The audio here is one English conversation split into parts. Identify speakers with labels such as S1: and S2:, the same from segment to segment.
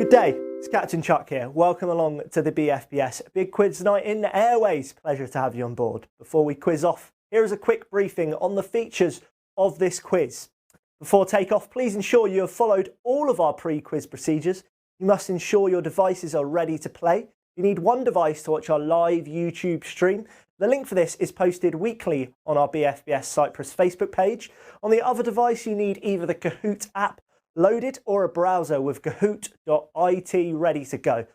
S1: Good day, it's Captain Chuck here. Welcome along to the BFBS Big Quiz Night in the Airways. Pleasure to have you on board. Before we quiz off, here is a quick briefing on the features of this quiz. Before takeoff, please ensure you have followed all of our pre-quiz procedures. You must ensure your devices are ready to play. You need one device to watch our live YouTube stream. The link for this is posted weekly on our BFBS Cyprus Facebook page. On the other device, you need either the Kahoot app loaded or a browser with kahoot.it ready to go.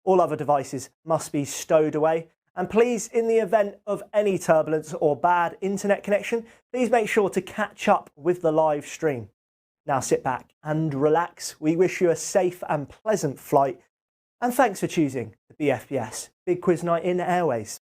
S1: All other devices must be stowed away. And please, in the event of any turbulence or bad internet connection, please make sure to catch up with the live stream. Now sit back and relax. We wish you a safe and pleasant flight. And thanks for choosing the BFBS Big Quiz Night in Airways.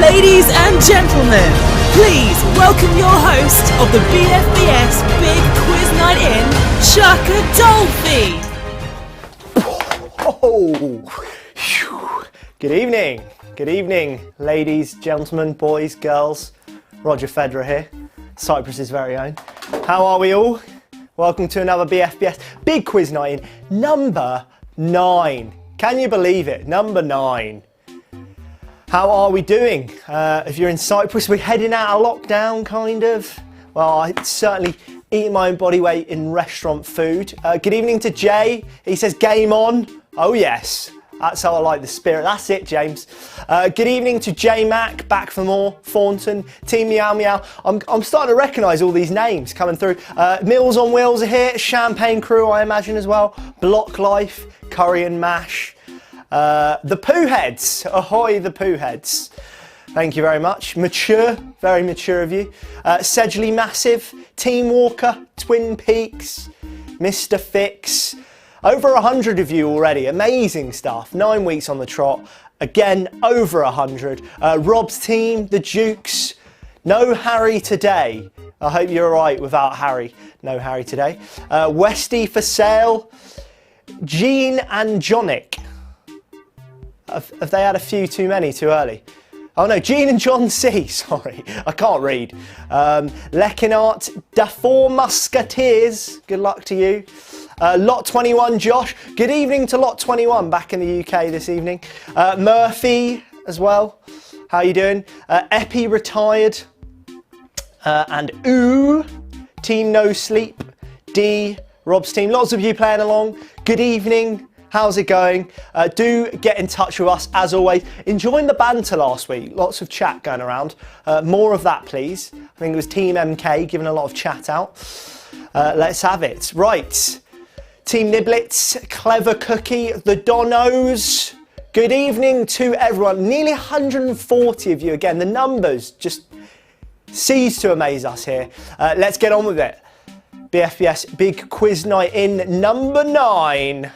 S2: Ladies and gentlemen, please welcome your host of the BFBS Big Quiz Night in, Chaka Dolphy.
S1: Oh, good evening, ladies, gentlemen, boys, girls. Roger Federer here, Cyprus's very own. How are we all? Welcome to another BFBS Big Quiz Night in, number 9. Can you believe it? Number 9. How are we doing? If you're in Cyprus, we're heading out of lockdown, kind of. Well, I certainly eat my own body weight in restaurant food. Good evening to Jay. He says, game on. Oh, yes. That's how I like the spirit. That's it, James. Good evening to J Mac, back for more. Thornton, Team Meow Meow. I'm starting to recognise all these names coming through. Meals on Wheels are here. Champagne Crew, I imagine, as well. Block Life, Curry and Mash. The Pooh Heads, ahoy the Pooh Heads. Thank you very much. Mature, very mature of you. Sedgley Massive, Team Walker, Twin Peaks, Mr. Fix. Over 100 of you already, amazing stuff. 9 weeks on the trot, again over 100. Rob's team, the Dukes. No Harry today. I hope you're alright without Harry. No Harry today. Westy for sale. Gene and Jonic. Have they had a few too many too early? Oh no, Gene and John C, sorry, I can't read. Lekinart, Da Four Musketeers, good luck to you. Lot 21 Josh, good evening to Lot 21 back in the UK this evening. Murphy as well, how you doing? Epi retired. And Ooh, Team No Sleep, D, Rob's team, lots of you playing along, good evening. How's it going? Do get in touch with us as always. Enjoying the banter last week. Lots of chat going around. More of that, please. I think it was Team MK giving a lot of chat out. Let's have it. Right. Team Niblets, Clever Cookie, the Donos. Good evening to everyone. Nearly 140 of you again. The numbers just cease to amaze us here. Let's get on with it. BFBS Big Quiz Night in number 9.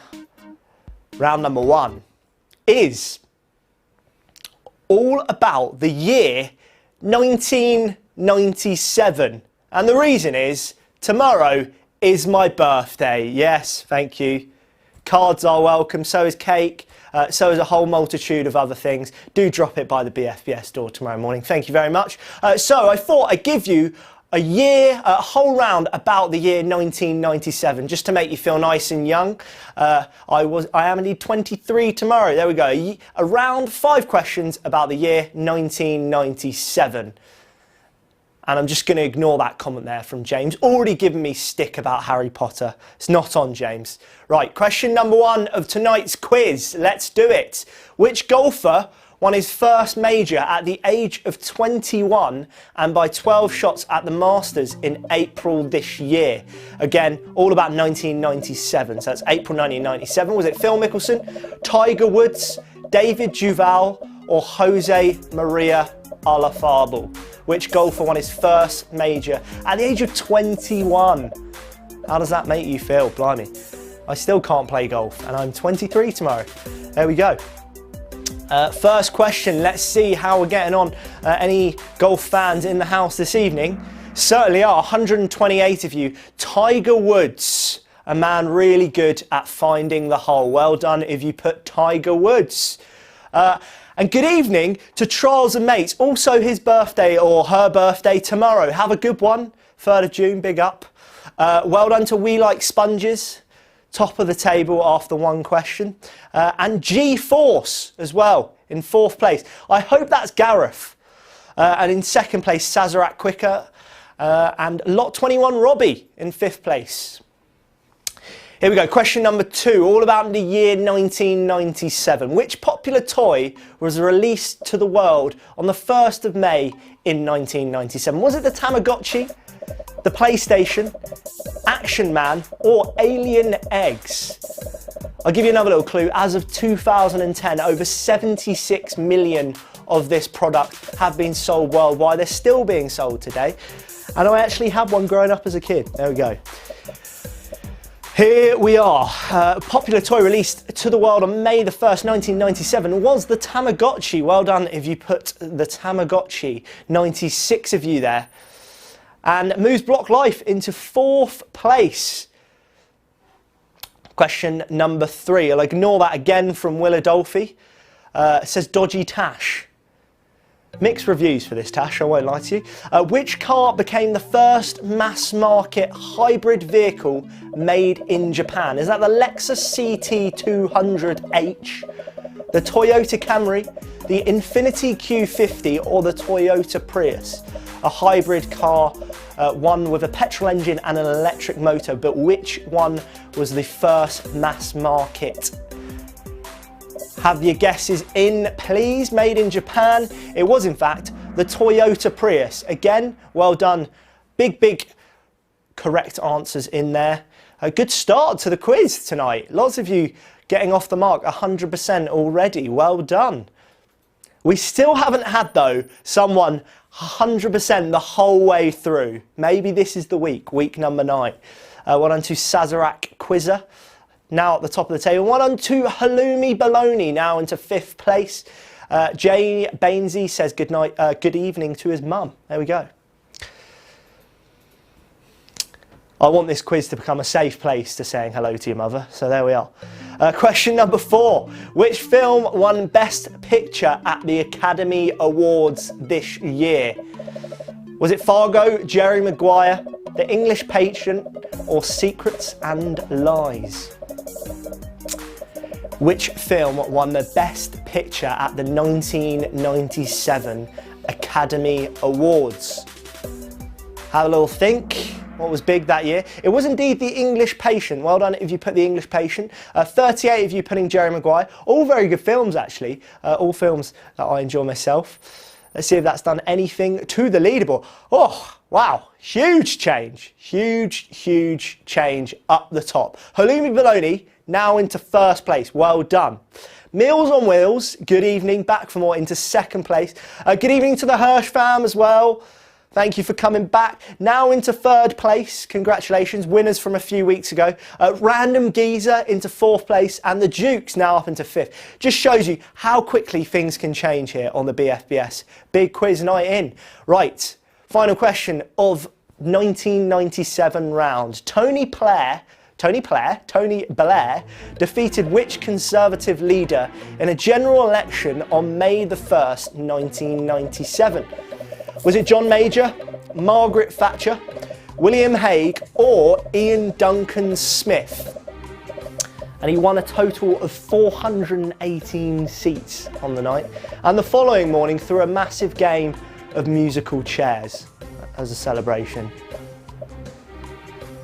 S1: Round number 1 is all about the year 1997. And the reason is tomorrow is my birthday. Yes, thank you. Cards are welcome, so is cake, so is a whole multitude of other things. Do drop it by the BFBS store tomorrow morning. Thank you very much. So I thought I'd give you a whole round about the year 1997, just to make you feel nice and young. I am indeed 23 tomorrow. There we go. Around 5 questions about the year 1997. And I'm just going to ignore that comment there from James. Already given me stick about Harry Potter. It's not on, James. Right, question number 1 of tonight's quiz. Let's do it. Which golfer won his first major at the age of 21 and by 12 shots at the Masters in April this year. Again, all about 1997, so that's April 1997. Was it Phil Mickelson, Tiger Woods, David Duval or Jose Maria Olazabal? Which golfer won his first major at the age of 21? How does that make you feel? Blimey. I still can't play golf and I'm 23 tomorrow. There we go. First question, let's see how we're getting on. Any golf fans in the house this evening? Certainly are, 128 of you. Tiger Woods, a man really good at finding the hole. Well done if you put Tiger Woods. And good evening to Trials and Mates, also his birthday or her birthday tomorrow. Have a good one, 3rd of June, big up. Well done to We Like Sponges. Top of the table after one question. And G-Force as well in 4th place. I hope that's Gareth. And in 2nd place, Sazerac Quicker. And Lot 21 Robbie in 5th place. Here we go, question number 2, all about the year 1997. Which popular toy was released to the world on the 1st of May in 1997? Was it the Tamagotchi, the PlayStation, Action Man or Alien Eggs? I'll give you another little clue. As of 2010, over 76 million of this product have been sold worldwide. They're still being sold today. And I actually had one growing up as a kid. There we go. Here we are. Popular toy released to the world on May the 1st, 1997 was the Tamagotchi. Well done if you put the Tamagotchi. 96 of you there. And moves Block Life into 4th place. Question number 3. I'll ignore that again from Will Adolphi. It says Dodgy Tash. Mixed reviews for this, Tash, I won't lie to you. Which car became the first mass market hybrid vehicle made in Japan? Is that the Lexus CT200H, the Toyota Camry, the Infiniti Q50 or the Toyota Prius? A hybrid car, one with a petrol engine and an electric motor, but which one was the first mass market? Have your guesses in, please. Made in Japan. It was, in fact, the Toyota Prius. Again, well done. Big correct answers in there. A good start to the quiz tonight. Lots of you getting off the mark, 100% already. Well done. We still haven't had, though, someone 100% the whole way through. Maybe this is the week number 9. Well done to Sazerac Quizzer. Now at the top of the table. One on to Halloumi Baloney, now into 5th place. Jay Bainsey says good evening to his mum. There we go. I want this quiz to become a safe place to saying hello to your mother, so there we are. Question number 4. Which film won Best Picture at the Academy Awards this year? Was it Fargo, Jerry Maguire, The English Patient, or Secrets and Lies? Which film won the Best Picture at the 1997 Academy Awards? Have a little think. What was big that year? It was indeed The English Patient. Well done if you put The English Patient. 38 of you putting Jerry Maguire. All very good films, actually. All films that I enjoy myself. Let's see if that's done anything to the leaderboard. Oh, wow. Huge change. Huge change up the top. Halloumi Baloney now into 1st place. Well done. Meals on Wheels, good evening. Back for more into 2nd place. Good evening to the Hirsch fam as well. Thank you for coming back. Now into 3rd place. Congratulations. Winners from a few weeks ago. Random Geezer into 4th place. And the Dukes now up into 5th. Just shows you how quickly things can change here on the BFBS. Big quiz night in. Right. Final question of 1997 round. Tony Blair defeated which Conservative leader in a general election on May the 1st, 1997? Was it John Major, Margaret Thatcher, William Hague or Ian Duncan Smith? And he won a total of 418 seats on the night. And the following morning threw a massive game of musical chairs as a celebration.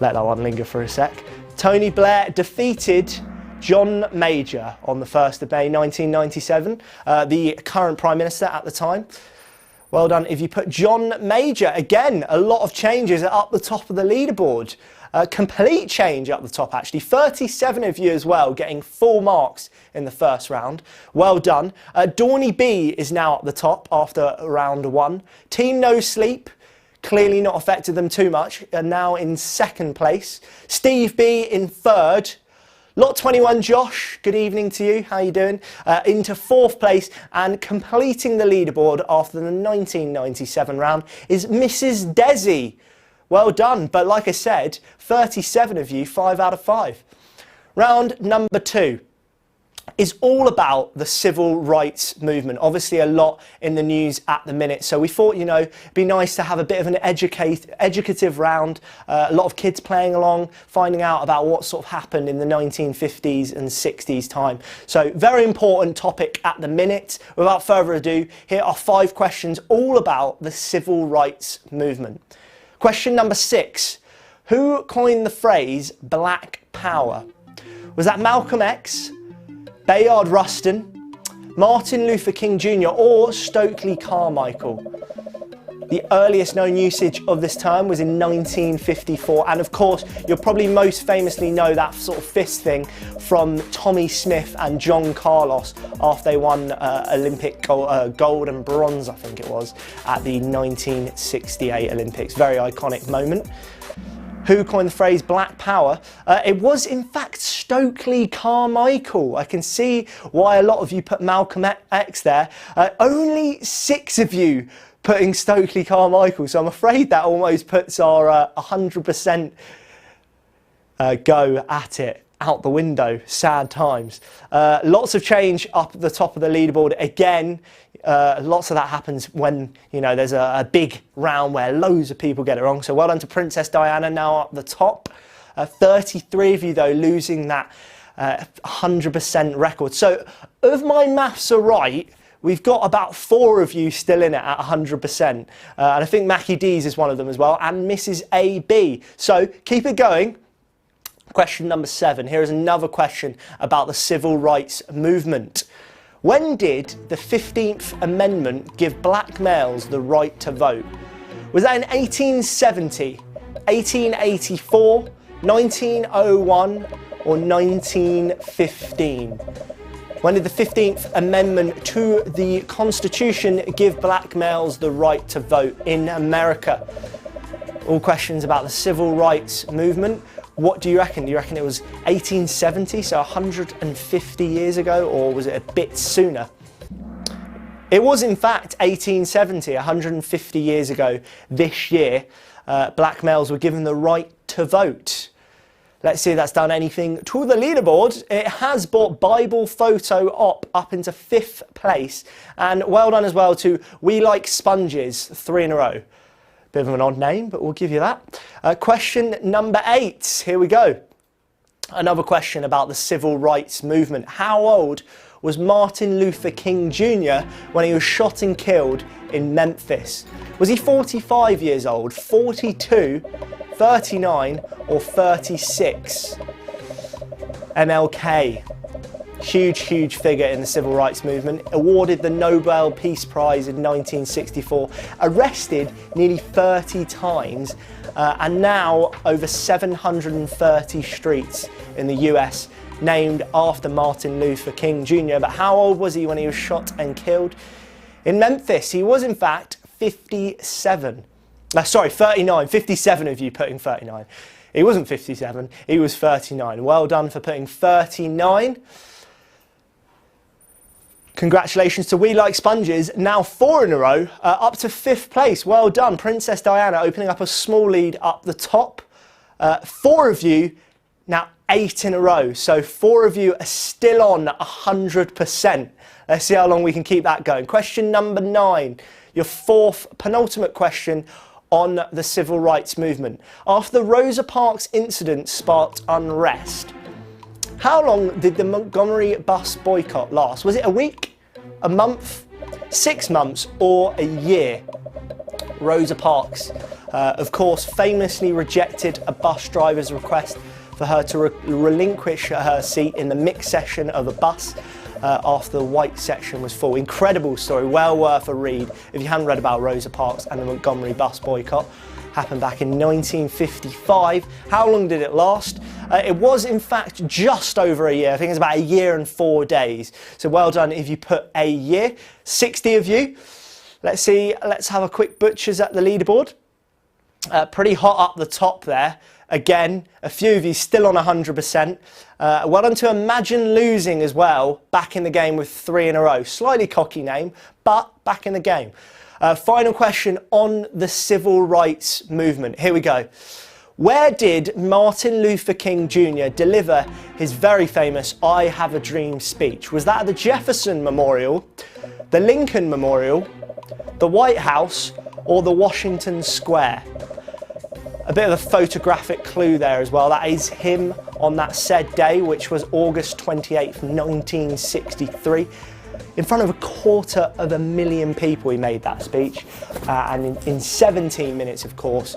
S1: Let that one linger for a sec. Tony Blair defeated John Major on the 1st of May 1997, the current Prime Minister at the time. Well done if you put John Major. Again, a lot of changes up the top of the leaderboard. Complete change up the top, actually. 37 of you as well, getting full marks in the first round. Well done. Dawny B is now up the top after round 1. Team No Sleep, clearly not affected them too much, are now in 2nd place. Steve B in 3rd. Lot 21 Josh, good evening to you, how you doing? Into 4th place, and completing the leaderboard after the 1997 round is Mrs. Desi. Well done, but like I said, 37 of you, 5 out of 5. Round number 2 is all about the civil rights movement. Obviously a lot in the news at the minute, so we thought, you know, it'd be nice to have a bit of an educative round, a lot of kids playing along, finding out about what sort of happened in the 1950s and 60s time. So very important topic at the minute. Without further ado, here are 5 questions all about the civil rights movement. Question number 6. Who coined the phrase Black Power? Was that Malcolm X, Bayard Rustin, Martin Luther King Jr. or Stokely Carmichael? The earliest known usage of this term was in 1954, and of course you'll probably most famously know that sort of fist thing from Tommy Smith and John Carlos after they won Olympic gold and bronze, I think it was, at the 1968 Olympics. Very iconic moment. Who coined the phrase Black Power? It was in fact Stokely Carmichael. I can see why a lot of you put Malcolm X there. Only 6 of you putting Stokely Carmichael, so I'm afraid that almost puts our 100% go at it out the window. Sad times. Lots of change up at the top of the leaderboard again. Lots of that happens when, you know, there's a big round where loads of people get it wrong. So well done to Princess Diana, now up the top. 33 of you though losing that 100% record. So if my maths are right, we've got about 4 of you still in it at 100%. And I think Mackie D's is one of them as well, and Mrs. AB. So keep it going. Question number 7. Here is another question about the civil rights movement. When did the 15th Amendment give black males the right to vote? Was that in 1870, 1884, 1901 or 1915? When did the 15th Amendment to the Constitution give black males the right to vote in America? All questions about the civil rights movement. What do you reckon? Do you reckon it was 1870, so 150 years ago, or was it a bit sooner? It was in fact 1870, 150 years ago this year. Black males were given the right to vote. Let's see if that's done anything to the leaderboard. It has brought Bible Photo Op up into 5th place. And well done as well to We Like Sponges, 3 in a row. Bit of an odd name, but we'll give you that. Question number 8, here we go. Another question about the civil rights movement. How old was Martin Luther King Jr. when he was shot and killed in Memphis? Was he 45 years old, 42, 39 or 36? MLK, huge figure in the civil rights movement, awarded the Nobel Peace Prize in 1964, arrested nearly 30 times, and now over 730 streets in the US named after Martin Luther King Jr. But how old was he when he was shot and killed in Memphis? He was in fact 57. Sorry, 39. 57 of you putting 39. He wasn't 57, he was 39. Well done for putting 39. Congratulations to We Like Sponges, now 4 in a row, up to 5th place. Well done. Princess Diana opening up a small lead up the top. 4 of you, now 8 in a row. So 4 of you are still on 100%. Let's see how long we can keep that going. Question number 9, your 4th penultimate question on the civil rights movement. After the Rosa Parks incident sparked unrest, how long did the Montgomery bus boycott last? Was it a week, a month, 6 months or a year? Rosa Parks, of course, famously rejected a bus driver's request for her to relinquish her seat in the mixed section of a bus after the white section was full. Incredible story, well worth a read if you haven't read about Rosa Parks and the Montgomery bus boycott. Happened back in 1955. How long did it last? It was in fact just over a year. I think it's about a year and 4 days. So well done if you put a year. 60 of you. Let's see, let's have a quick butchers at the leaderboard. Pretty hot up the top there. Again, a few of you still on 100%. Well done to Imagine Losing as well, back in the game with 3 in a row. Slightly cocky name, but back in the game. Final question on the civil rights movement. Here we go. Where did Martin Luther King Jr. deliver his very famous I Have a Dream speech? Was that at the Jefferson Memorial, the Lincoln Memorial, the White House, or the Washington Square? A bit of a photographic clue there as well. That is him on that said day, which was August 28th, 1963. In front of 250,000 people he made that speech. And in 17 minutes, of course,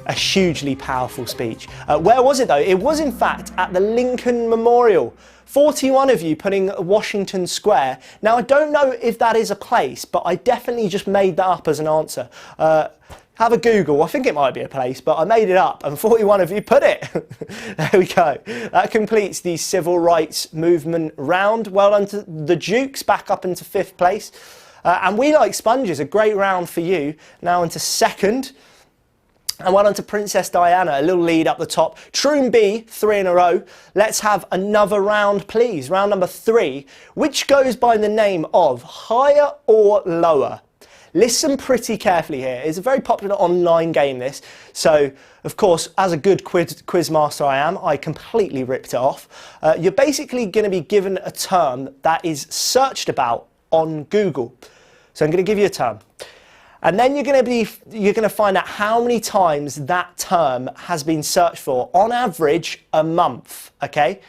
S1: a hugely powerful speech. Where was it though? It was in fact at the Lincoln Memorial. 41 of you putting Washington Square. Now I don't know if that is a place, but I definitely just made that up as an answer. Have a Google, I think it might be a place, but I made it up and 41 of you put it. There we go. That completes the civil rights movement round. Well done to the Dukes, back up into 5th place. And We Like Sponges, a great round for you. Now into 2nd. And well done to Princess Diana, a little lead up the top. Troon B, 3 in a row. Let's have another round, please. Round number 3, which goes by the name of Higher or Lower. Listen pretty carefully here. It's a very popular online game, this. So, of course, as a good quiz master I am, I completely ripped it off. You're basically going to be given a term that is searched about on Google. So I'm going to give you a term. And then you're going to find out how many times that term has been searched for, on average, a month, okay?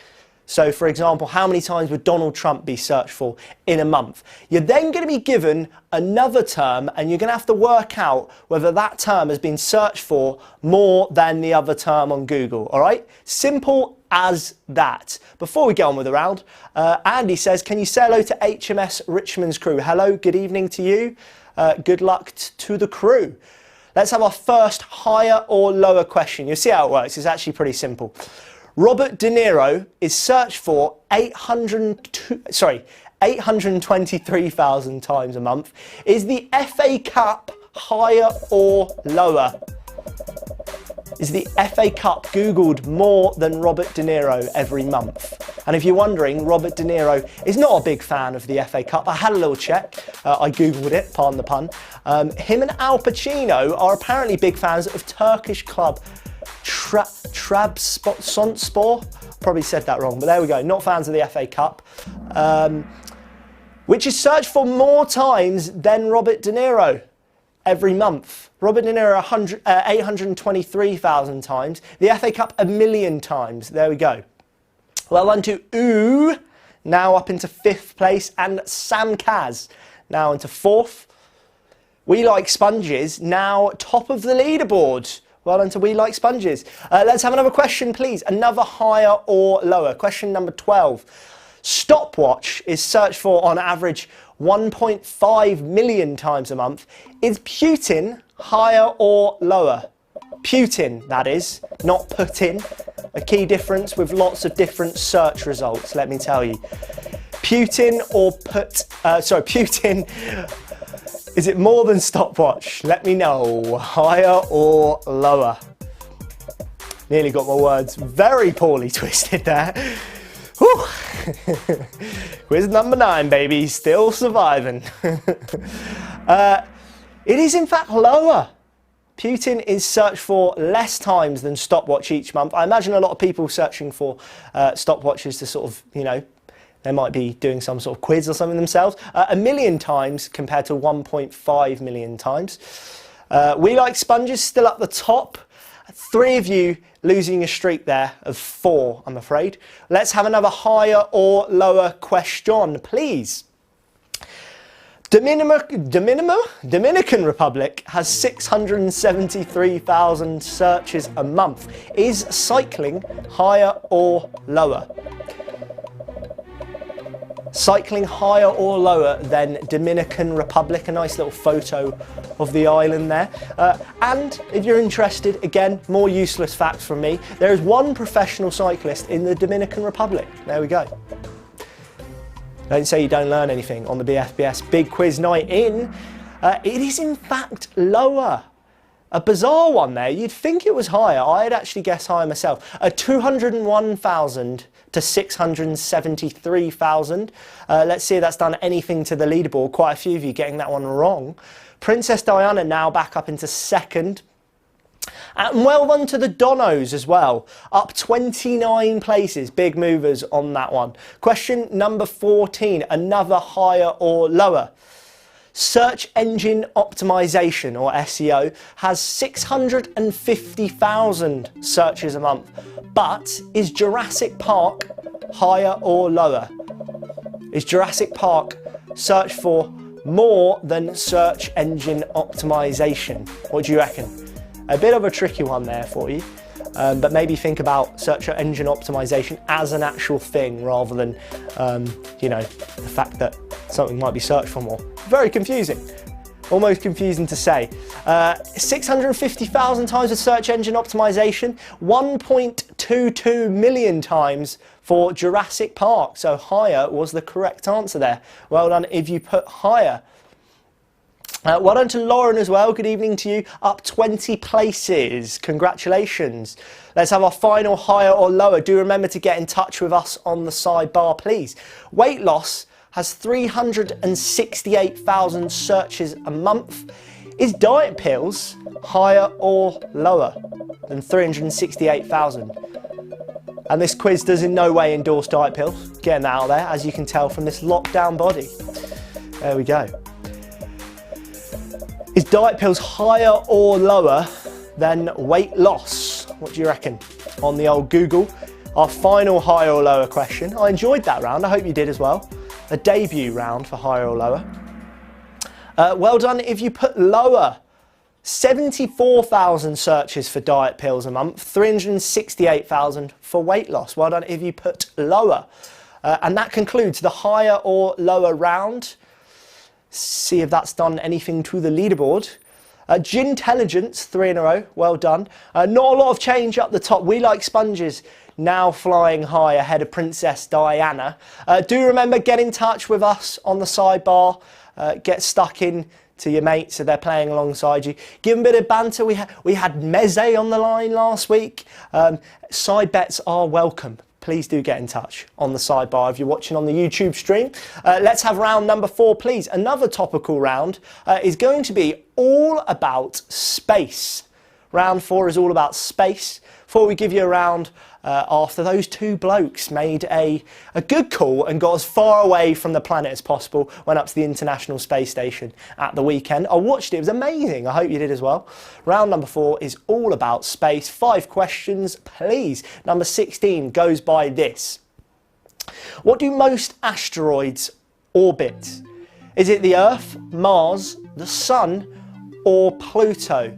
S1: So, for example, how many times would Donald Trump be searched for in a month? You're then going to be given another term and you're going to have to work out whether that term has been searched for more than the other term on Google, all right? Simple as that. Before we get on with the round, Andy says, can you say hello to HMS Richmond's crew? Hello, good evening to you. Good luck to the crew. Let's have our first higher or lower question. You'll see how it works. It's actually pretty simple. Robert De Niro is searched for 823,000 times a month. Is the FA Cup higher or lower? Is the FA Cup Googled more than Robert De Niro every month? And if you're wondering, Robert De Niro is not a big fan of the FA Cup. I had a little check. I Googled it, pardon the pun. Him and Al Pacino are apparently big fans of Turkish club Trabzonspor. Probably said that wrong, but there we go. Not fans of the FA Cup. Which is searched for more times than Robert De Niro every month. Robert De Niro 823,000 times. The FA Cup 1,000,000 times. There we go. Well done to Ooh, now up into 5th place, and Sam Kaz now into 4th. We Like Sponges now top of the leaderboard. Well done to We Like Sponges. Let's have another question, please. Another higher or lower. Question number 12. Stopwatch is searched for on average 1.5 million times a month. Is Putin higher or lower? Putin, that is, not Putin. A key difference with lots of different search results, let me tell you. Putin or Putin. Is it more than Stopwatch? Let me know. Higher or lower? Nearly got my words very poorly twisted there. Whew. Quiz number 9, baby. Still surviving. It is in fact lower. Putin is searched for less times than Stopwatch each month. I imagine a lot of people searching for stopwatches to sort of, you know, they might be doing some sort of quiz or something themselves. 1,000,000 times compared to 1.5 million times. We Like Sponges still up the top. 3 of you losing a streak there of 4, I'm afraid. Let's have another higher or lower question, please. Dominican Republic has 673,000 searches a month. Is cycling higher or lower? Cycling higher or lower than Dominican Republic? A nice little photo of the island there. And if you're interested, again, more useless facts from me, there is one professional cyclist in the Dominican Republic. There we go. Don't say you don't learn anything on the BFBS Big Quiz Night In. It is in fact lower. A bizarre one there. You'd think it was higher. I'd actually guess higher myself. 201,000 to 673,000. Let's see if that's done anything to the leaderboard. Quite a few of you getting that one wrong. Princess Diana now back up into second. And well done to the Donos as well, up 29 places, big movers on that one. Question number 14, another higher or lower. Search engine optimization, or SEO, has 650,000 searches a month, but is Jurassic Park higher or lower? Is Jurassic Park searched for more than search engine optimization? What do you reckon? A bit of a tricky one there for you, but maybe think about search engine optimization as an actual thing rather than, you know, the fact that something might be searched for more. Very confusing. Almost confusing to say. 650,000 times with search engine optimization, 1.22 million times for Jurassic Park. So higher was the correct answer there. Well done if you put higher. Well done to Lauren as well. Good evening to you. Up 20 places. Congratulations. Let's have our final higher or lower. Do remember to get in touch with us on the sidebar, please. Weight loss has 368,000 searches a month. Is diet pills higher or lower than 368,000? And this quiz does in no way endorse diet pills. Getting that out there, as you can tell from this lockdown body. There we go. Is diet pills higher or lower than weight loss? What do you reckon? On the old Google, our final higher or lower question. I enjoyed that round, I hope you did as well. A debut round for higher or lower. Well done if you put lower. 74,000 searches for diet pills a month, 368,000 for weight loss. Well done if you put lower. And that concludes the higher or lower round. See if that's done anything to the leaderboard. Gintelligence, 3 in a row, well done. Not a lot of change up the top. We like sponges, now flying high ahead of Princess Diana. Do remember, get in touch with us on the sidebar. Get stuck in to your mates so they're playing alongside you. Give them a bit of banter. We had Meze on the line last week. Side bets are welcome. Please do get in touch on the sidebar if you're watching on the YouTube stream. Let's have round number 4, please. Another topical round is going to be all about space. Round 4 is all about space. Before we give you a round after those two blokes made a good call and got as far away from the planet as possible, went up to the International Space Station at the weekend. I watched it, it was amazing. I hope you did as well. Round number 4 is all about space. 5 questions, please. Number 16 goes by this. What do most asteroids orbit? Is it the Earth, Mars, the Sun, or Pluto?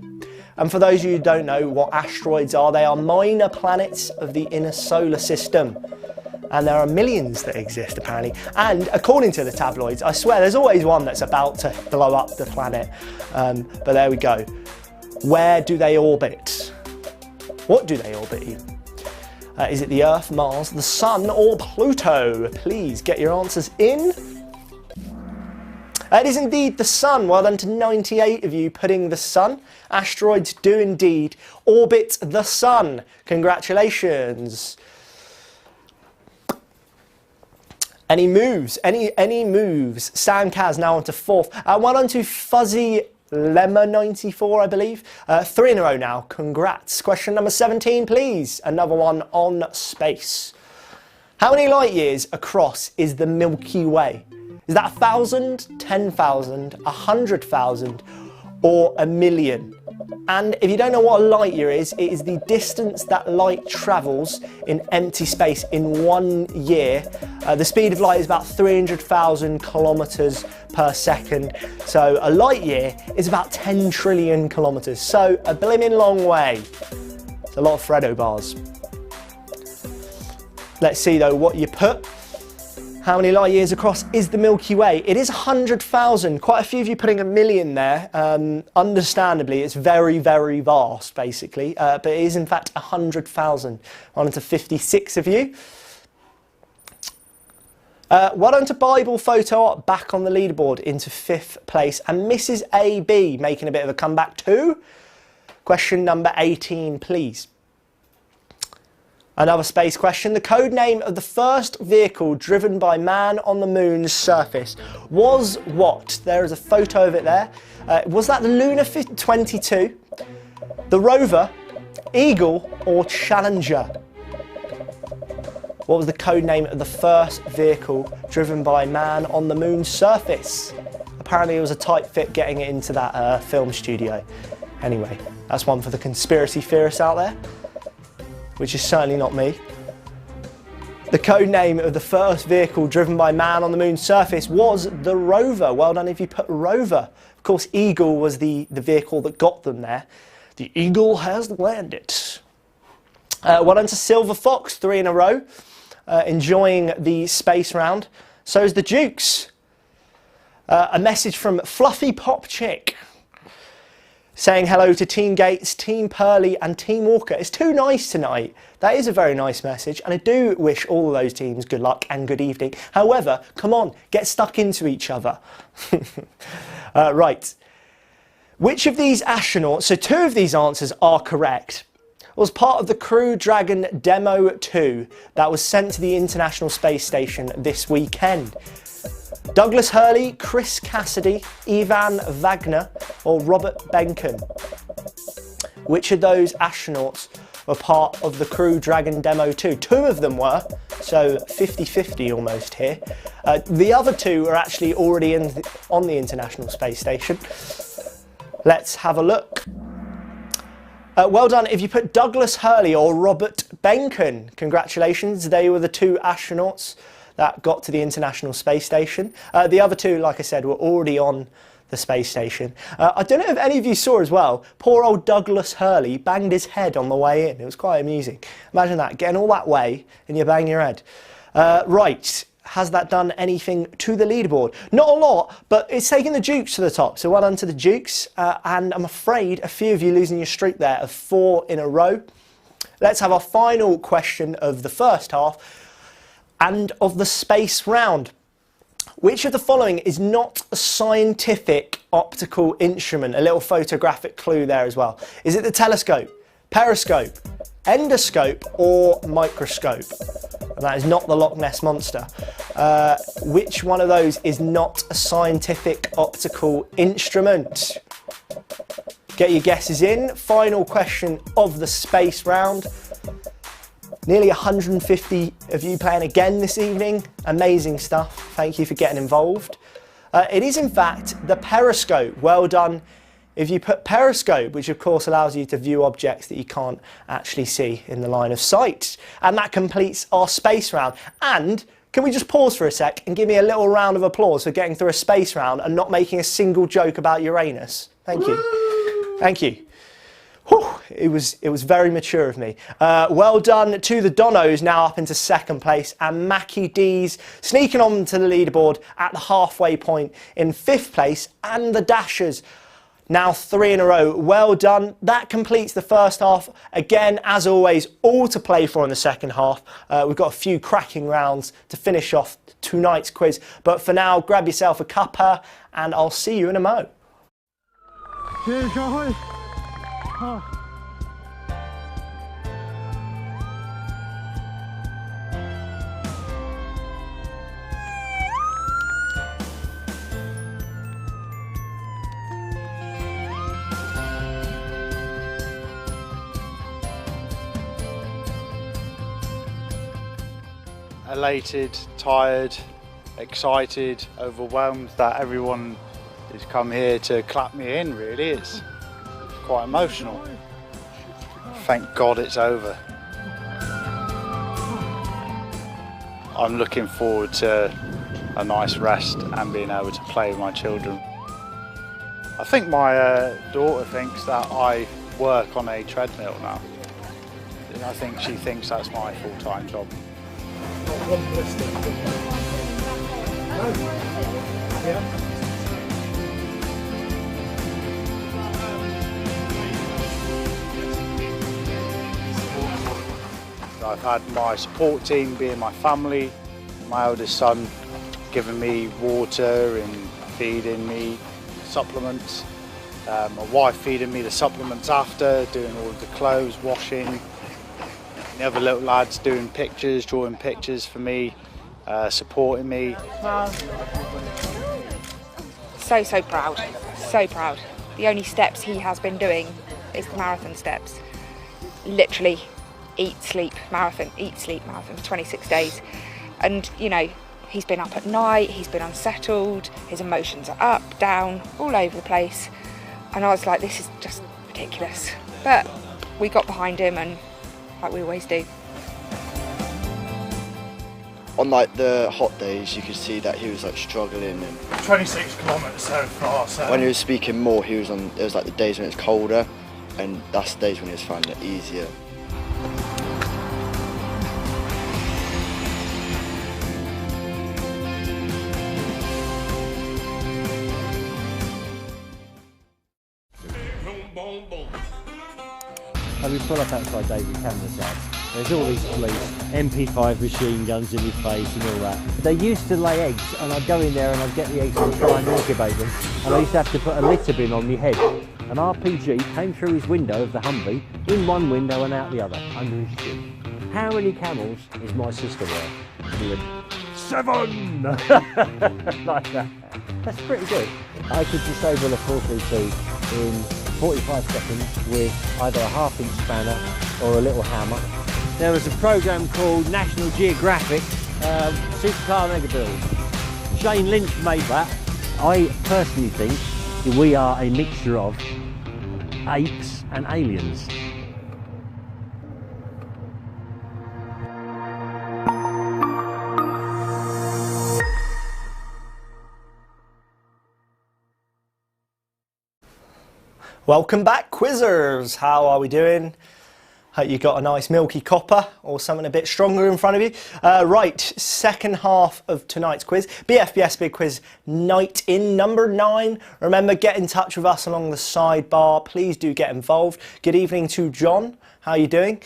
S1: And for those of you who don't know what asteroids are, they are minor planets of the inner solar system. And there are millions that exist apparently. And according to the tabloids, I swear there's always one that's about to blow up the planet. But there we go. Where do they orbit? What do they orbit even? Is it the Earth, Mars, the Sun, or Pluto? Please get your answers in. It is indeed the Sun. Well done to 98 of you putting the Sun. Asteroids do indeed orbit the Sun. Congratulations. Any moves? Any moves? Sam Kaz now on to 4th. Well done to Fuzzy Lemma 94, I believe. 3 in a row now. Congrats. Question number 17, please. Another one on space. How many light years across is the Milky Way? Is that 1,000, 10,000, 100,000, or a million? And if you don't know what a light year is, it is the distance that light travels in empty space in 1 year. The speed of light is about 300,000 kilometers per second. So a light year is about 10 trillion kilometers. So a blimmin' long way. It's a lot of Freddo bars. Let's see though what you put. How many light years across is the Milky Way? It is 100,000. Quite a few of you putting a million there. Understandably, it's very, very vast, basically. But it is, in fact, 100,000. On to 56 of you. Well done to Bible Photo Art, back on the leaderboard into 5th place. And Mrs. AB making a bit of a comeback too. Question number 18, please. Another space question. The code name of the first vehicle driven by man on the moon's surface was what? There is a photo of it there. Was that the Lunar 22, the Rover, Eagle or Challenger? What was the code name of the first vehicle driven by man on the moon's surface? Apparently it was a tight fit getting it into that film studio. Anyway, that's one for the conspiracy theorists out there, which is certainly not me. The code name of the first vehicle driven by man on the moon's surface was the Rover. Well done if you put Rover. Of course, Eagle was the vehicle that got them there. The Eagle has landed. Well done to Silver Fox, 3 in a row. Enjoying the space round. So is the Dukes. A message from Fluffy Pop Chick, saying hello to Team Gates, Team Pearly and Team Walker. It's too nice tonight. That is a very nice message, and I do wish all of those teams good luck and good evening. However, come on, get stuck into each other. Right. Which of these astronauts, so 2 of these answers are correct, was part of the Crew Dragon Demo 2 that was sent to the International Space Station this weekend? Douglas Hurley, Chris Cassidy, Ivan Wagner or Robert Behnken? Which of those astronauts were part of the Crew Dragon Demo 2? 2 of them were, so 50-50 almost here. The other 2 are actually already on the International Space Station. Let's have a look. Well done if you put Douglas Hurley or Robert Behnken. Congratulations, they were the 2 astronauts that got to the International Space Station. The other 2, like I said, were already on the space station. I don't know if any of you saw as well, poor old Douglas Hurley banged his head on the way in. It was quite amusing. Imagine that, getting all that way and you bang your head. Right, has that done anything to the leaderboard? Not a lot, but it's taken the Dukes to the top. So well done to the Dukes. And I'm afraid a few of you losing your streak there of 4 in a row. Let's have our final question of the first half and of the space round. Which of the following is not a scientific optical instrument? A little photographic clue there as well. Is it the telescope, periscope, endoscope or microscope? And that is not the Loch Ness Monster. Which one of those is not a scientific optical instrument? Get your guesses in. Final question of the space round. Nearly 150 of you playing again this evening. Amazing stuff. Thank you for getting involved. It is in fact the periscope. Well done if you put periscope, which of course allows you to view objects that you can't actually see in the line of sight. And that completes our space round. And can we just pause for a sec and give me a little round of applause for getting through a space round and not making a single joke about Uranus? Thank you. Thank you. Whew, it was very mature of me. Well done to the Donos, now up into 2nd place, and Mackie D's sneaking on to the leaderboard at the halfway point in 5th place, and the Dashers now 3 in a row. Well done. That completes the first half. Again, as always, all to play for in the second half. We've got a few cracking rounds to finish off tonight's quiz, but for now, grab yourself a cuppa, and I'll see you in a mo.
S3: Cheers, guys.
S4: Elated, tired, excited, overwhelmed that everyone He's come here to clap me in, really. It's quite emotional. Thank God it's over. I'm looking forward to a nice rest and being able to play with my children. I think my daughter thinks that I work on a treadmill now. I think she thinks that's my full-time job. I've had my support team being my family, my eldest son giving me water and feeding me supplements, my wife feeding me the supplements after, doing all of the clothes, washing, the other little lads doing pictures, drawing pictures for me, supporting me.
S5: So proud, so proud. The only steps he has been doing is the marathon steps. Literally eat, sleep, marathon for 26 days. And you know, he's been up at night, he's been unsettled, his emotions are up, down, all over the place. And I was like, this is just ridiculous. But we got behind him, and like we always do.
S6: On like the hot days, you could see that he was like struggling. And
S3: 26 kilometres so far. So
S6: when he was speaking more, he was on. There was like the days when it's colder, and that's the days when he was finding it easier.
S7: And we pull up outside David Cameron's house. There's all these police, MP5 machine guns in your face and all that. They used to lay eggs, and I'd go in there and I'd get the eggs and try and incubate them. And I used to have to put a litter bin on my head. An RPG came through his window of the Humvee, in one window and out the other, under his chin. How many camels is my sister worth? And he went, 7! Like that. That's pretty good. I could disable a 432 in 45 seconds with either a half-inch spanner or a little hammer. There was a program called National Geographic Supercar Mega Build. Shane Lynch made that. I personally think we are a mixture of apes and aliens.
S1: Welcome back, quizzers. How are we doing? Hope you got a nice milky copper or something a bit stronger in front of you. Right, second half of tonight's quiz. BFBS Big Quiz Night in number 9. Remember, get in touch with us along the sidebar. Please do get involved. Good evening to John. How are you doing?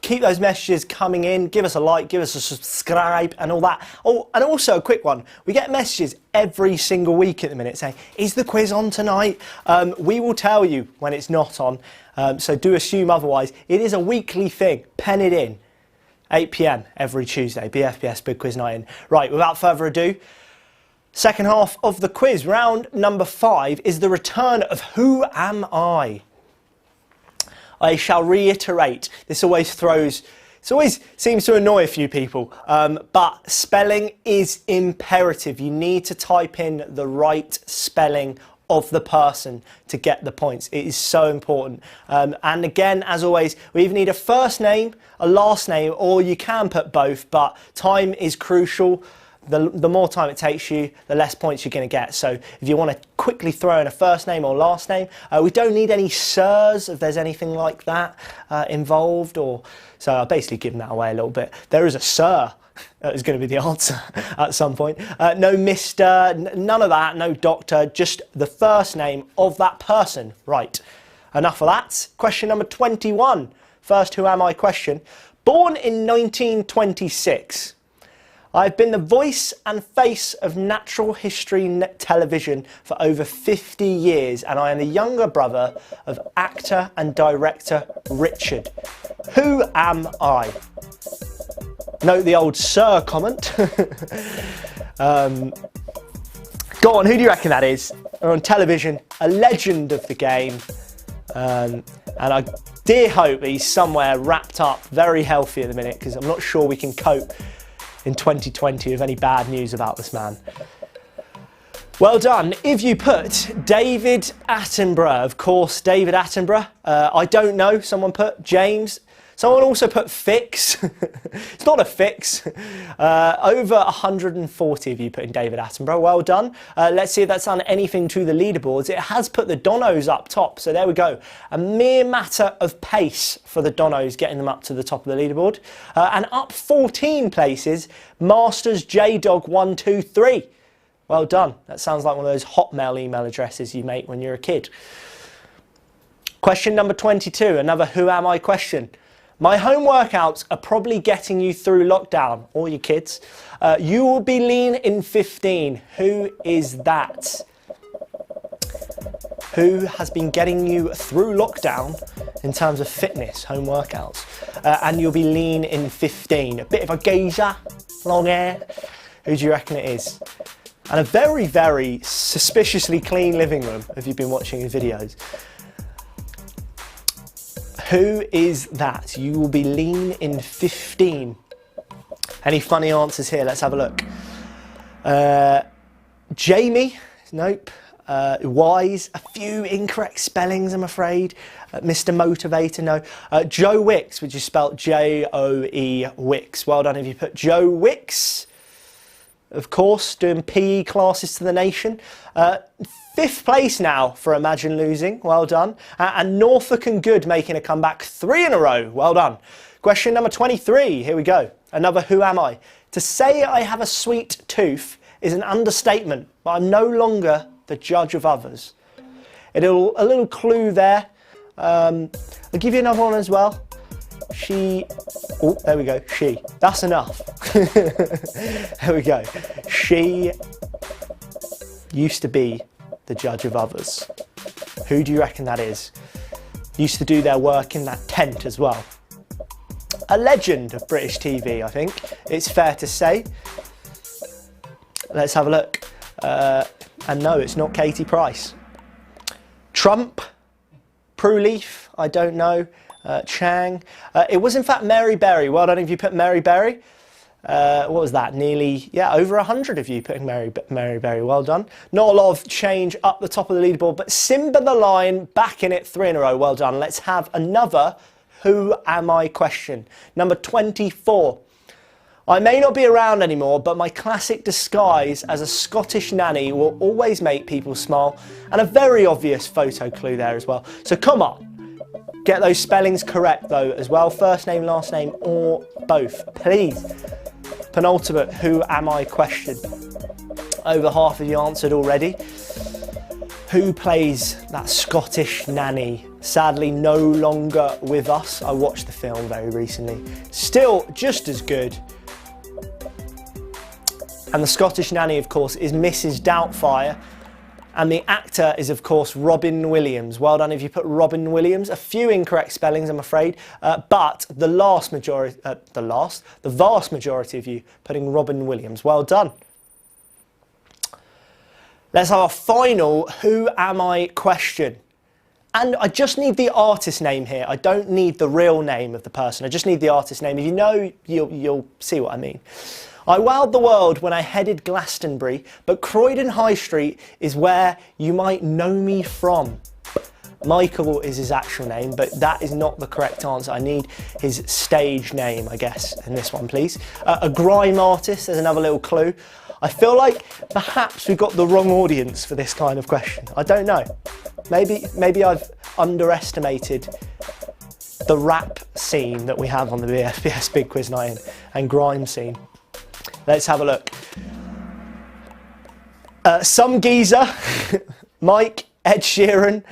S1: Keep those messages coming in. Give us a like, give us a subscribe and all that. Oh, and also a quick one. We get messages every single week at the minute saying, is the quiz on tonight? We will tell you when it's not on. So do assume otherwise. It is a weekly thing. Pen it in. 8 PM every Tuesday. BFBS Big Quiz Night in. Right, without further ado, second half of the quiz. Round number 5 is the return of Who Am I? I shall reiterate, this always seems to annoy a few people, but spelling is imperative. You need to type in the right spelling of the person to get the points. It is so important. And again, as always, we either need a first name, a last name, or you can put both, but time is crucial. The more time it takes you, the less points you're going to get. So if you want to quickly throw in a first name or last name, we don't need any sirs if there's anything like that involved. So I've basically given that away a little bit. There is a sir. That is going to be the answer at some point. No Mr, none of that, no doctor, just the first name of that person. Right, enough of that. Question number 21. First Who Am I question. Born in 1926. I've been the voice and face of natural history television for over 50 years, and I am the younger brother of actor and director Richard. Who am I? Note the old sir comment. Go on, who do you reckon that is? Or on television, a legend of the game, and I dear hope he's somewhere wrapped up, very healthy at the minute, because I'm not sure we can cope in 2020 with any bad news about this man. Well done. If you put David Attenborough, of course, David Attenborough. I don't know. Someone put James. Someone also put Fix. It's not a fix. Over 140 of you put in David Attenborough. Well done. Let's see if that's done anything to the leaderboards. It has put the Donos up top. So there we go. A mere matter of pace for the Donos getting them up to the top of the leaderboard. And up 14 places, Masters JDog123. Well done. That sounds like one of those Hotmail email addresses you make when you're a kid. Question number 22, another who am I question. My home workouts are probably getting you through lockdown, or your kids. You will be lean in 15. Who is that? Who has been getting you through lockdown in terms of fitness, home workouts? And you'll be lean in 15. A bit of a geezer, long hair. Who do you reckon it is? And a very, very suspiciously clean living room, if you've been watching his videos. Who is that? You will be lean in 15. Any funny answers here? Let's have a look. Jamie, nope. Wise, a few incorrect spellings, I'm afraid. Mr. Motivator, no. Joe Wicks, which is spelled J-O-E Wicks. Well done if you put Joe Wicks. Of course, doing PE classes to the nation. 5th place now for Imagine Losing. Well done. And Norfolk and Good making a comeback 3 in a row. Well done. Question number 23. Here we go. Another who am I? To say I have a sweet tooth is an understatement, but I'm no longer the judge of others. A little clue there. I'll give you another one as well. Oh, there we go, she. That's enough. There we go. She used to be the judge of others. Who do you reckon that is? Used to do their work in that tent as well. A legend of British TV, I think. It's fair to say. Let's have a look. And no, it's not Katie Price. Trump, Prue Leaf, I don't know. Chang. It was in fact Mary Berry. Well done if you put Mary Berry. What was that? Nearly, yeah, over 100 of you putting Mary Berry. Well done. Not a lot of change up the top of the leaderboard, but Simba the Lion back in it 3 in a row. Well done. Let's have another who am I question. Number 24. I may not be around anymore, but my classic disguise as a Scottish nanny will always make people smile. And a very obvious photo clue there as well. So come on. Get those spellings correct though as well. First name, last name, or both, please. Penultimate who am I question. Over half of you answered already. Who plays that Scottish nanny? Sadly no longer with us. I watched the film very recently. Still just as good. And the Scottish nanny, of course, is Mrs. Doubtfire. And the actor is, of course, Robin Williams. Well done if you put Robin Williams. A few incorrect spellings, I'm afraid. But the vast majority of you putting Robin Williams. Well done. Let's have a final who am I question. And I just need the artist name here. I don't need the real name of the person. I just need the artist name. If you know, you'll see what I mean. I wowed the world when I headed Glastonbury, but Croydon High Street is where you might know me from. Michael is his actual name, but that is not the correct answer. I need his stage name, I guess, in this one, please. A grime artist, there's another little clue. I feel like perhaps we got the wrong audience for this kind of question. I don't know. Maybe I've underestimated the rap scene that we have on the BFBS Big Quiz Night In and grime scene. Let's have a look. Some geezer, Mike, Ed Sheeran.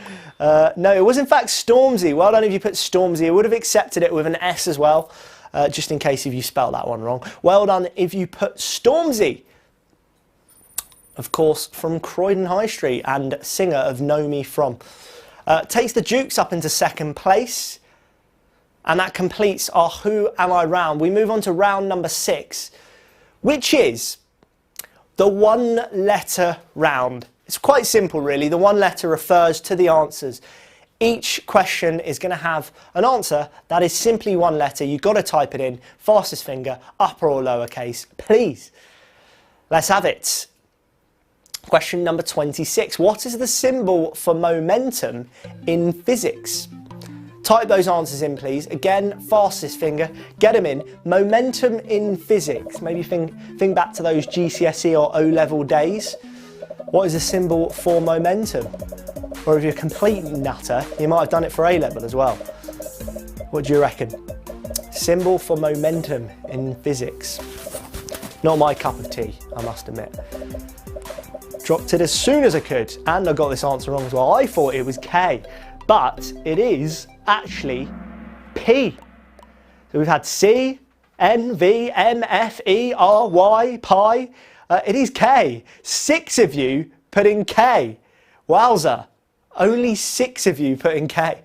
S1: No, it was in fact Stormzy. Well done if you put Stormzy. I would have accepted it with an S as well, just in case if you spelled that one wrong. Well done if you put Stormzy. Of course, from Croydon High Street and singer of Know Me From. Takes the Dukes up into 2nd place. And that completes our Who Am I round. We move on to round number 6. Which is the 1-letter round. It's quite simple really. The 1 letter refers to the answers. Each question is going to have an answer that is simply 1 letter. You've got to type it in, fastest finger, upper or lowercase, please. Let's have it. Question number 26. What is the symbol for momentum in physics? Type those answers in, please. Again, fastest finger, get them in. Momentum in physics. Maybe think back to those GCSE or O-level days. What is the symbol for momentum? Or if you're a complete nutter, you might have done it for A-level as well. What do you reckon? Symbol for momentum in physics. Not my cup of tea, I must admit. Dropped it as soon as I could, and I got this answer wrong as well. I thought it was K, but it is actually P. So we've had C, N, V, M, F, E, R, Y, pi. It is K. 6 of you put in K. Wowza. Only 6 of you put in K.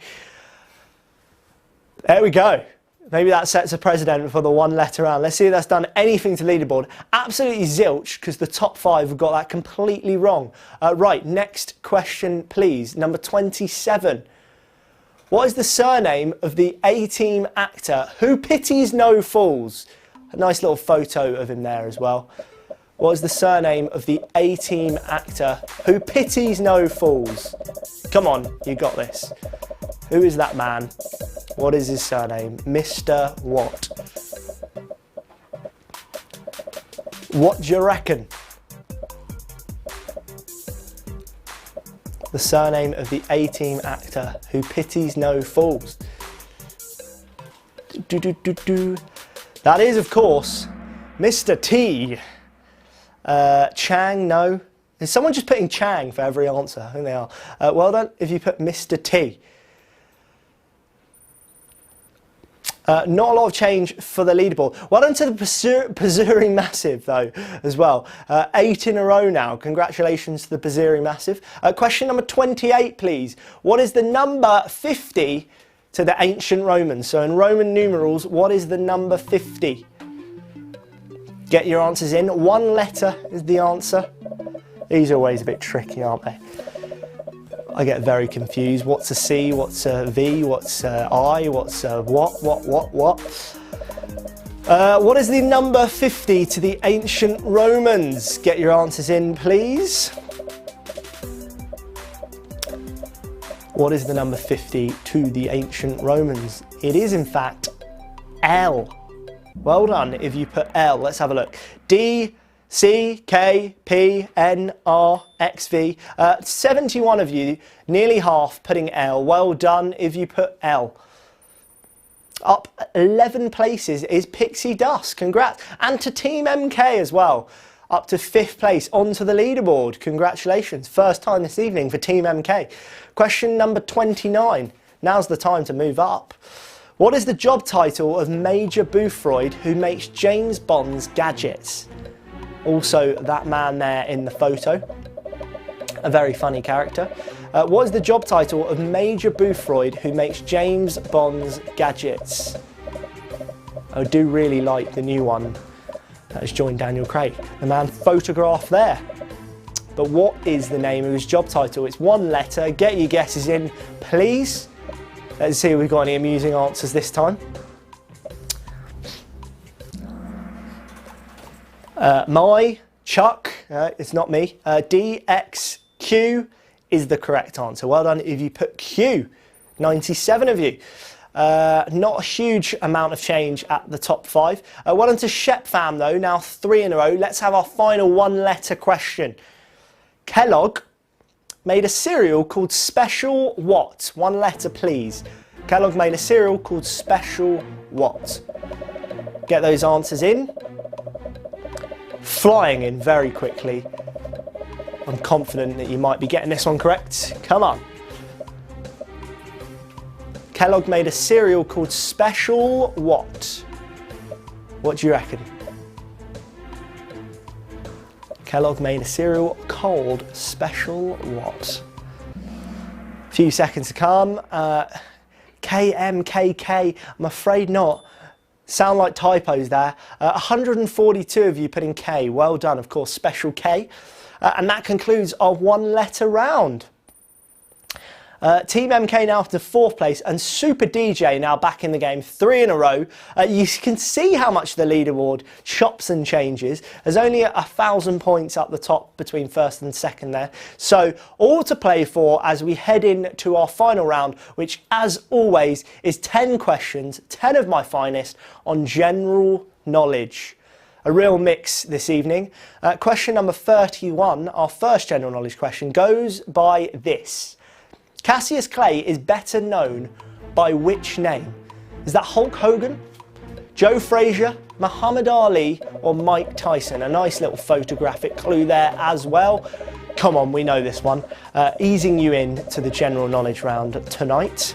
S1: There we go. Maybe that sets a precedent for the one letter round. Let's see if that's done anything to leaderboard. Absolutely zilch, because the top 5 have got that completely wrong. Right, next question, please. Number 27. What is the surname of the A-Team actor who pities no fools? A nice little photo of him there as well. What is the surname of the A-Team actor who pities no fools? Come on, you got this. Who is that man? What is his surname? Mr. What? What do you reckon? The surname of the A-Team actor who pities no fools. That is, of course, Mr. T. Chang, no. Is someone just putting Chang for every answer? I think they are. Well done if you put Mr. T. Not a lot of change for the leaderboard. Well done to the Pizzuri Massive, though, as well. 8 in a row now. Congratulations to the Pizzuri Massive. Question number 28, please. What is the number 50 to the ancient Romans? So in Roman numerals, what is the number 50? Get your answers in. 1 letter is the answer. These are always a bit tricky, aren't they? I get very confused. What's a C? What's a V? What's a I? What's a what? What? What is the number 50 to the ancient Romans? Get your answers in, please. What is the number 50 to the ancient Romans? It is, in fact, L. Well done if you put L. Let's have a look. D, C, K, P, N, R, X, V. 71 of you, nearly half, putting L. Well done if you put L. Up 11 places is Pixie Dust. Congrats. And to Team MK as well. Up to 5th place onto the leaderboard. Congratulations. First time this evening for Team MK. Question number 29. Now's the time to move up. What is the job title of Major Boothroyd who makes James Bond's gadgets? Also, that man there in the photo, a very funny character. What is the job title of Major Boothroyd who makes James Bond's gadgets? I do really like the new one that has joined Daniel Craig. The man photographed there. But what is the name of his job title? It's 1 letter. Get your guesses in, please. Let's see if we've got any amusing answers this time. Chuck, it's not me. DXQ is the correct answer. Well done if you put Q. 97 of you. Not a huge amount of change at the top 5. Well done to Shep Fam though, now 3 in a row. Let's have our final 1-letter question. Kellogg made a cereal called Special what? 1 letter please. Kellogg made a cereal called Special what? Get those answers in. Flying in very quickly. I'm confident that you might be getting this one correct. Come on. Kellogg made a cereal called Special what? What do you reckon? Kellogg made a cereal called Special what? A few seconds to come. KMKK, I'm afraid not. Sound like typos there. 142 of you put in K. Well done, of course, Special K. And that concludes our 1-letter round. Team MK now to 4th place, and Super DJ now back in the game, 3 in a row. You can see how much the leaderboard chops and changes. There's only 1,000 points up the top between 1st and 2nd there. So all to play for as we head into our final round, which as always is 10 questions, 10 of my finest on general knowledge. A real mix this evening. Question number 31, our first general knowledge question, goes by this. Cassius Clay is better known by which name? Is that Hulk Hogan, Joe Frazier, Muhammad Ali or Mike Tyson? A nice little photographic clue there as well. Come on, we know this one. Easing you in to the general knowledge round tonight.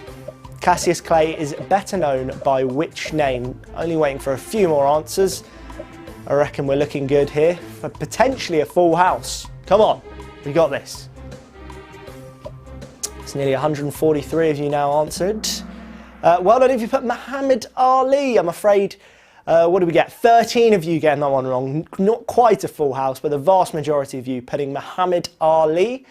S1: Cassius Clay is better known by which name? Only waiting for a few more answers. I reckon we're looking good here for potentially a full house. Come on, we got this. It's nearly 143 of you now answered. Well done if you put Muhammad Ali. I'm afraid, what do we get? 13 of you getting that one wrong. Not quite a full house, but the vast majority of you putting Muhammad Ali.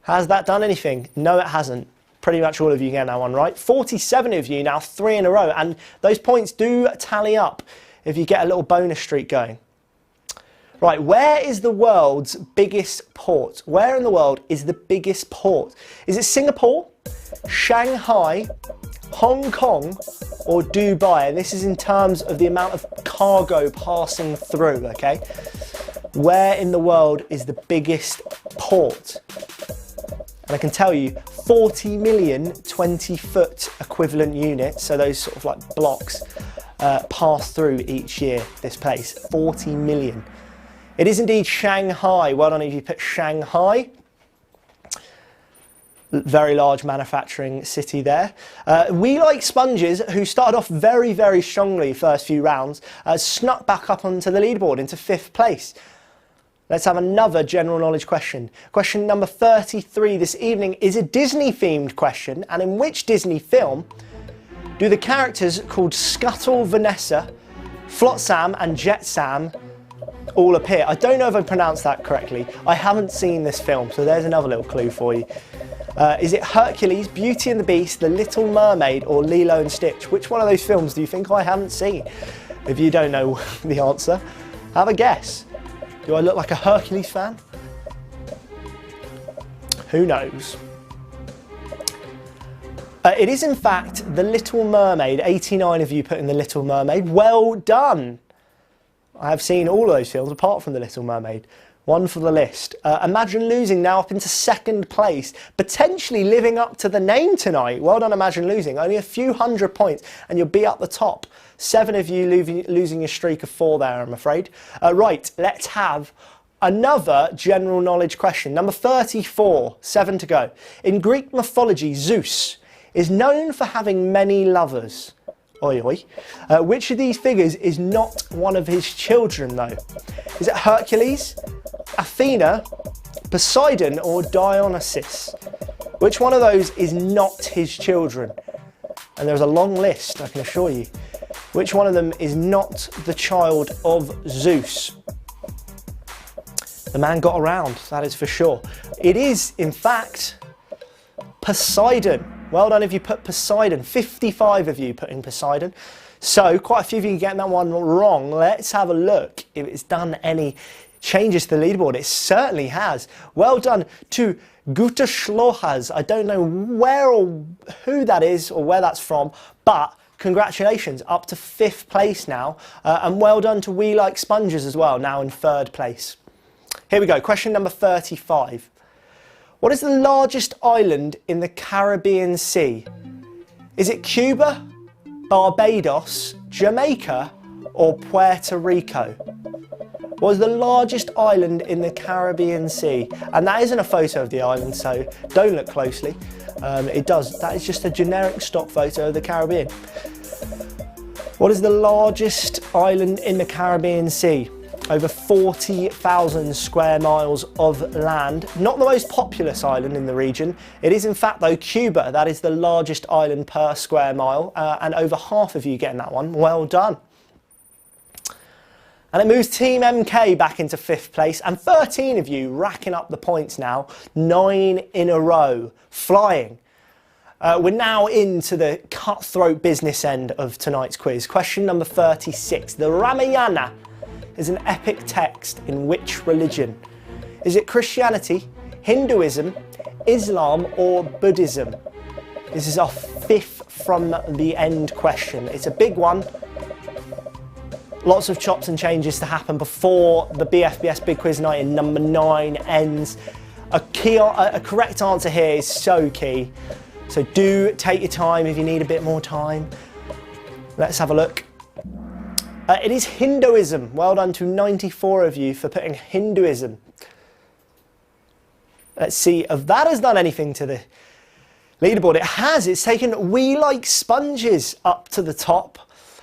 S1: Has that done anything? No, it hasn't. Pretty much all of you getting that one right. 47 of you now, 3 in a row. And those points do tally up if you get a little bonus streak going. Right, where is the world's biggest port? Where in the world is the biggest port? Is it Singapore, Shanghai, Hong Kong or Dubai? And this is in terms of the amount of cargo passing through, okay? Where in the world is the biggest port? And I can tell you, 40 million 20-foot equivalent units, so those sort of like blocks, pass through each year, this place. 40 million. It is indeed Shanghai. Well done if you put Shanghai. Very large manufacturing city there. We Like Sponges, who started off very, very strongly first few rounds, snuck back up onto the leaderboard into 5th place. Let's have another general knowledge question. Question number 33 this evening is a Disney-themed question, and in which Disney film do the characters called Scuttle Vanessa, Flotsam and Jetsam all appear? I don't know if I pronounced that correctly. I haven't seen this film, so there's another little clue for you. Is it Hercules, Beauty and the Beast, The Little Mermaid or Lilo and Stitch? Which one of those films do you think I haven't seen? If you don't know the answer, have a guess. Do I look like a Hercules fan? Who knows? It is in fact The Little Mermaid. 89 of you put in The Little Mermaid. Well done. I have seen all of those films apart from The Little Mermaid. One for the list. Imagine Losing now up into 2nd place, potentially living up to the name tonight. Well done, Imagine Losing. Only a few hundred points and you'll be up the top. 7 of you losing your streak of 4 there, I'm afraid. Right, let's have another general knowledge question. Number 34, 7 to go. In Greek mythology, Zeus is known for having many lovers. Oi, oi. Which of these figures is not one of his children, though? Is it Hercules, Athena, Poseidon, or Dionysus? Which one of those is not his children? And there's a long list, I can assure you. Which one of them is not the child of Zeus? The man got around, that is for sure. It is, in fact, Poseidon. Well done if you put Poseidon. 55 of you put in Poseidon. So quite a few of you getting that one wrong. Let's have a look if it's done any changes to the leaderboard. It certainly has. Well done to Guta Schlohas. I don't know where or who that is or where that's from, but congratulations, up to 5th place now. And well done to We Like Sponges as well, now in 3rd place. Here we go, question number 35. What is the largest island in the Caribbean Sea? Is it Cuba, Barbados, Jamaica, or Puerto Rico? What is the largest island in the Caribbean Sea? And that isn't a photo of the island, so don't look closely. That is just a generic stock photo of the Caribbean. What is the largest island in the Caribbean Sea? Over 40,000 square miles of land. Not the most populous island in the region. It is in fact though Cuba. That is the largest island per square mile, and over half of you getting that one. Well done. And it moves Team MK back into 5th place, and 13 of you racking up the points now, 9 in a row, flying. We're now into the cutthroat business end of tonight's quiz. Question number 36. The Ramayana is an epic text in which religion? Is it Christianity, Hinduism, Islam or Buddhism? This is our 5th from the end question. It's a big one. Lots of chops and changes to happen before the BFBS Big Quiz Night in number 9 ends. A correct answer here is so key. So do take your time if you need a bit more time. Let's have a look. It is Hinduism. Well done to 94 of you for putting Hinduism. Let's see if that has done anything to the leaderboard. It has. It's taken We Like Sponges up to the top.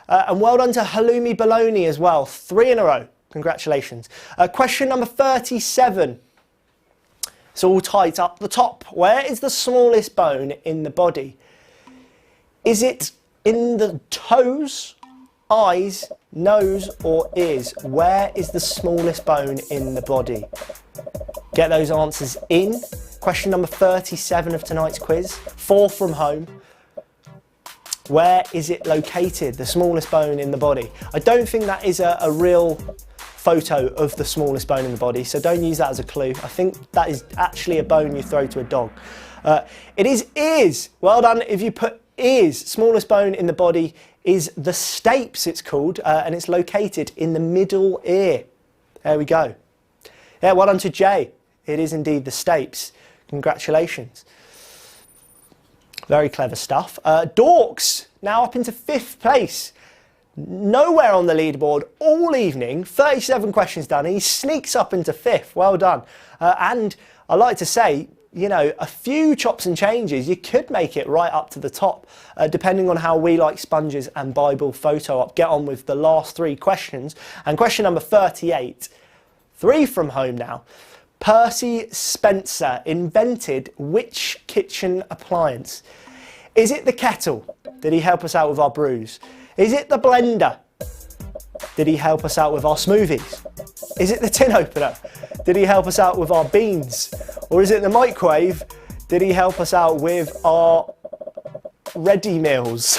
S1: And well done to Halloumi Bologna as well. 3 in a row. Congratulations. Question number 37. It's all tight up the top. Where is the smallest bone in the body? Is it in the toes, eyes, nose or ears? Where is the smallest bone in the body? Get those answers in. Question number 37 of tonight's quiz. 4 from home. Where is it located, the smallest bone in the body? I don't think that is a real photo of the smallest bone in the body, so don't use that as a clue. I think that is actually a bone you throw to a dog. It is ears. Well done if you put ears. Smallest bone in the body is the stapes, it's called, and it's located in the middle ear. There we go. Yeah, well done to Jay. It is indeed the stapes. Congratulations. Very clever stuff. Dorks, now up into 5th place. Nowhere on the leaderboard all evening. 37 questions done. He sneaks up into 5th. Well done. And I like to say, you know, a few chops and changes, you could make it right up to the top, depending on how We Like Sponges and Bible Photo Op get on with the last 3 questions. And question number 38, 3 from home now. Percy Spencer invented which kitchen appliance? Is it the kettle? Did he help us out with our brews? Is it the blender? Did he help us out with our smoothies? Is it the tin opener? Did he help us out with our beans? Or is it the microwave? Did he help us out with our ready meals?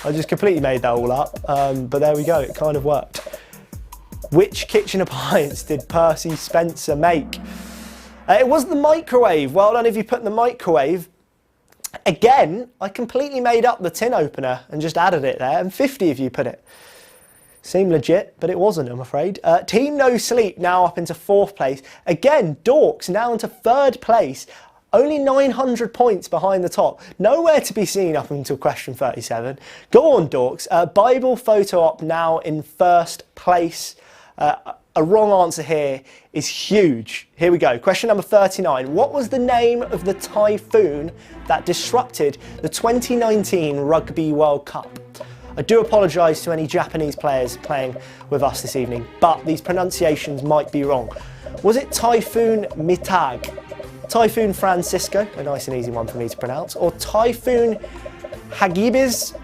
S1: I just completely made that all up, but there we go, it kind of worked. Which kitchen appliance did Percy Spencer make? It was the microwave. Well done if you put the microwave. Again, I completely made up the tin opener and just added it there, and 50 of you put it. Seemed legit, but it wasn't, I'm afraid. Team No Sleep now up into 4th place. Again, Dorks now into 3rd place. Only 900 points behind the top. Nowhere to be seen up until question 37. Go on, Dorks. Bible Photo Op now in 1st place. A wrong answer here is huge. Here we go. Question number 39. What was the name of the typhoon that disrupted the 2019 Rugby World Cup? I do apologise to any Japanese players playing with us this evening, but these pronunciations might be wrong. Was it Typhoon Mitag, Typhoon Francisco, a nice and easy one for me to pronounce, or Typhoon Hagibis,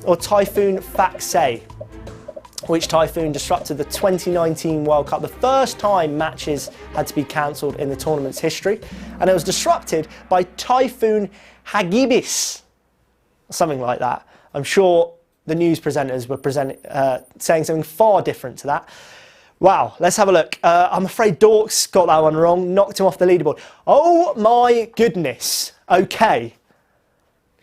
S1: or Typhoon Faxay? Which typhoon disrupted the 2019 World Cup, the first time matches had to be cancelled in the tournament's history, and it was disrupted by Typhoon Hagibis, something like that. I'm sure the news presenters were saying something far different to that. Wow, let's have a look. I'm afraid Dorks got that one wrong, knocked him off the leaderboard. Oh my goodness. Okay,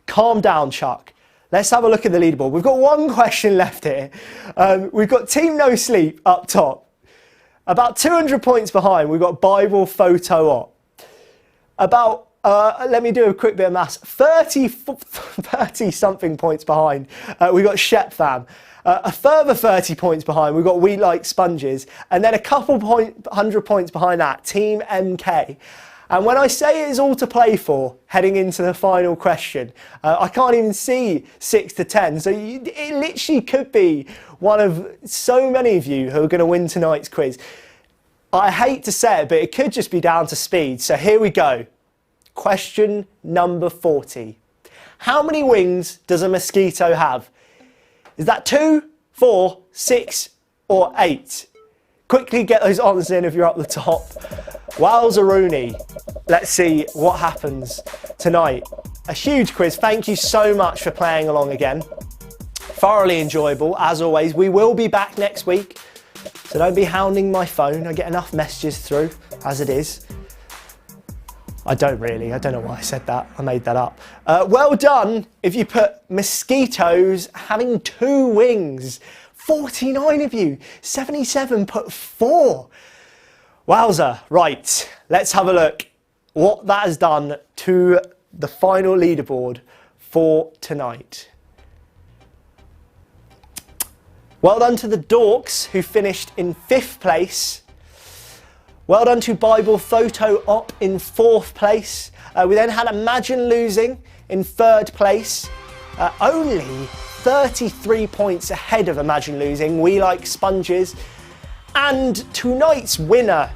S1: calm down, Chuck. Let's have a look at the leaderboard. We've got one question left here. We've got Team No Sleep up top. About 200 points behind, we've got Bible Photo Op. About, let me do a quick bit of maths, 30 something points behind, we've got Shep Fam. A further 30 points behind, we've got We Like Sponges. And then a couple 100 points behind that, Team MK. And when I say it is all to play for, heading into the final question, I can't even see 6 to 10. So it literally could be one of so many of you who are going to win tonight's quiz. I hate to say it, but it could just be down to speed. So here we go. Question number 40. How many wings does a mosquito have? Is that 2, 4, 6, or 8? Quickly get those answers in if you're up the top. Wales or Rooney? Let's see what happens tonight. A huge quiz. Thank you so much for playing along again. Thoroughly enjoyable, as always. We will be back next week, so don't be hounding my phone. I get enough messages through as it is. I don't really. I don't know why I said that. I made that up. Well done if you put mosquitoes having 2 wings. 49 of you. 77 put 4. Wowza. Right, let's have a look what that has done to the final leaderboard for tonight. Well done to the Dorks, who finished in 5th place. Well done to Bible Photo Op in 4th place. We then had Imagine Losing in 3rd place. Only 33 points ahead of Imagine Losing. We like sponges. And tonight's winner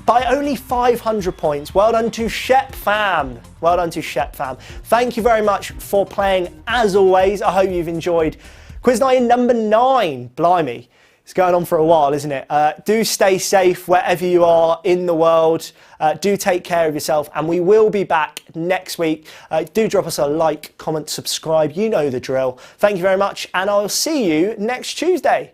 S1: by only 500 points. Well done to Shep Fam. Well done to Shep Fam. Thank you very much for playing as always. I hope you've enjoyed Quiz Night in number 9. Blimey. It's going on for a while, isn't it? Do stay safe wherever you are in the world. Do take care of yourself, and we will be back next week. Do drop us a like, comment, subscribe. You know the drill. Thank you very much, and I'll see you next Tuesday.